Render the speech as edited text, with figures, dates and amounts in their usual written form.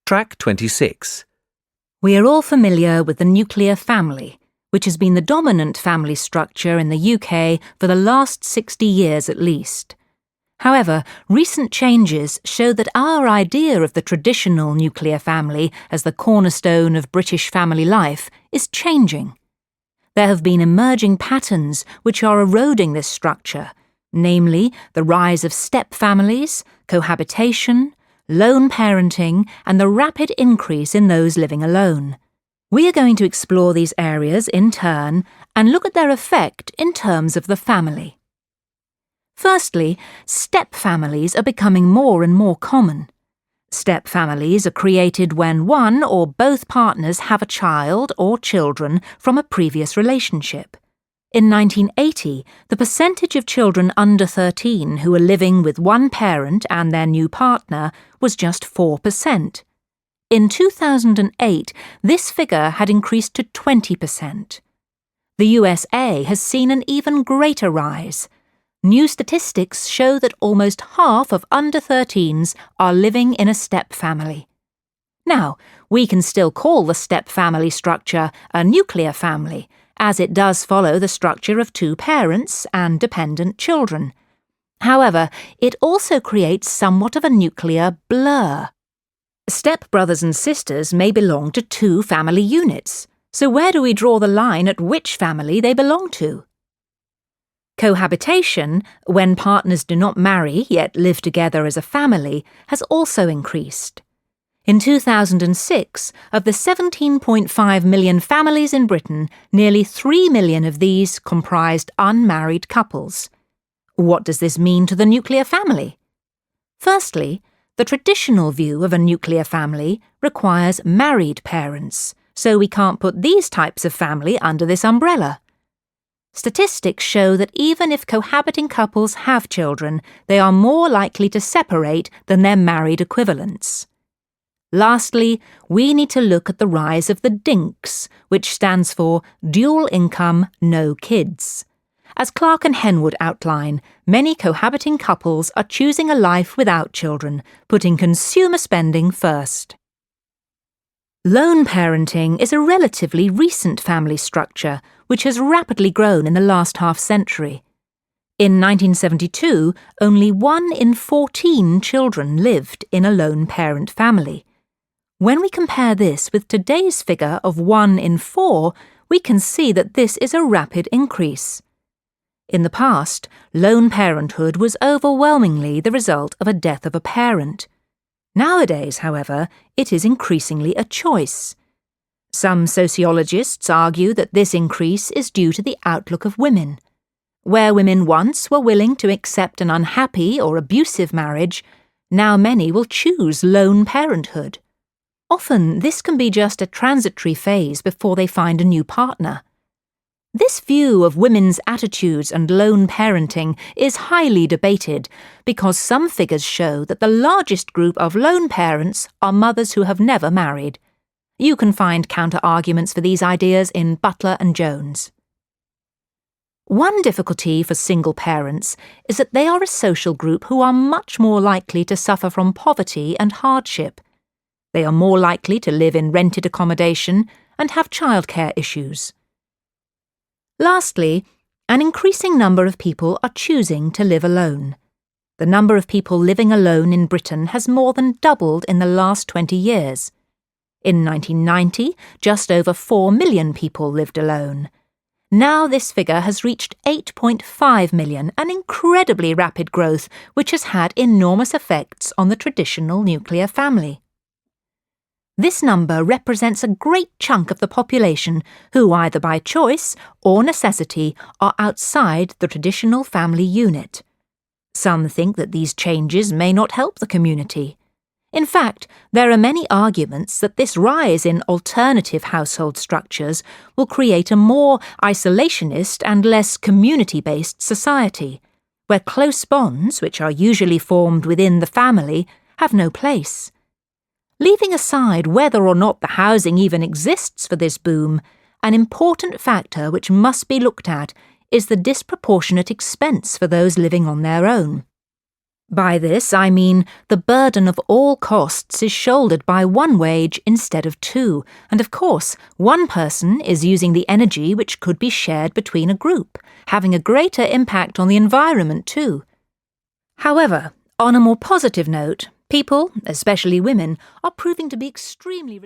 Track 26. We are all familiar with the nuclear family, which has been the dominant family structure in the UK for the last 60 years at least. However, recent changes show that our idea of the traditional nuclear family as the cornerstone of British family life is changing. There have been emerging patterns which are eroding this structure, namely the rise of step families, cohabitation, lone parenting, and the rapid increase in those living alone. We are going to explore these areas in turn and look at their effect in terms of the family. Firstly, step families are becoming more and more common. Step families are created when one or both partners have a child or children from a previous relationship. In 1980, the percentage of children under 13 who were living with one parent and their new partner was just 4%. In 2008, this figure had increased to 20%. The USA has seen an even greater rise. New statistics show that almost half of under 13s are living in a step family. Now, we can still call the step family structure a nuclear family, as it does follow the structure of two parents and dependent children. However, it also creates somewhat of a nuclear blur. Step-brothers and sisters may belong to two family units, so where do we draw the line at which family they belong to? Cohabitation, when partners do not marry yet live together as a family, has also increased. In 2006, of the 17.5 million families in Britain, nearly 3 million of these comprised unmarried couples. What does this mean to the nuclear family? Firstly, the traditional view of a nuclear family requires married parents, so we can't put these types of family under this umbrella. Statistics show that even if cohabiting couples have children, they are more likely to separate than their married equivalents. Lastly, we need to look at the rise of the DINKs, which stands for Dual Income, No Kids. As Clark and Henwood outline, many cohabiting couples are choosing a life without children, putting consumer spending first. Lone parenting is a relatively recent family structure, which has rapidly grown in the last half-century. In 1972, only 1 in 14 children lived in a lone parent family. When we compare this with today's figure of 1 in 4, we can see that this is a rapid increase. In the past, lone parenthood was overwhelmingly the result of a death of a parent. Nowadays, however, it is increasingly a choice. Some sociologists argue that this increase is due to the outlook of women. Where women once were willing to accept an unhappy or abusive marriage, now many will choose lone parenthood. Often, this can be just a transitory phase before they find a new partner. This view of women's attitudes and lone parenting is highly debated because some figures show that the largest group of lone parents are mothers who have never married. You can find counter-arguments for these ideas in Butler and Jones. One difficulty for single parents is that they are a social group who are much more likely to suffer from poverty and hardship. They are more likely to live in rented accommodation and have childcare issues. Lastly, an increasing number of people are choosing to live alone. The number of people living alone in Britain has more than doubled in the last 20 years. In 1990, just over 4 million people lived alone. Now this figure has reached 8.5 million, an incredibly rapid growth which has had enormous effects on the traditional nuclear family. This number represents a great chunk of the population who, either by choice or necessity, are outside the traditional family unit. Some think that these changes may not help the community. In fact, there are many arguments that this rise in alternative household structures will create a more isolationist and less community-based society, where close bonds, which are usually formed within the family, have no place. Leaving aside whether or not the housing even exists for this boom, an important factor which must be looked at is the disproportionate expense for those living on their own. By this, I mean the burden of all costs is shouldered by one wage instead of two, and of course, one person is using the energy which could be shared between a group, having a greater impact on the environment too. However, on a more positive note, people, especially women, are proving to be extremely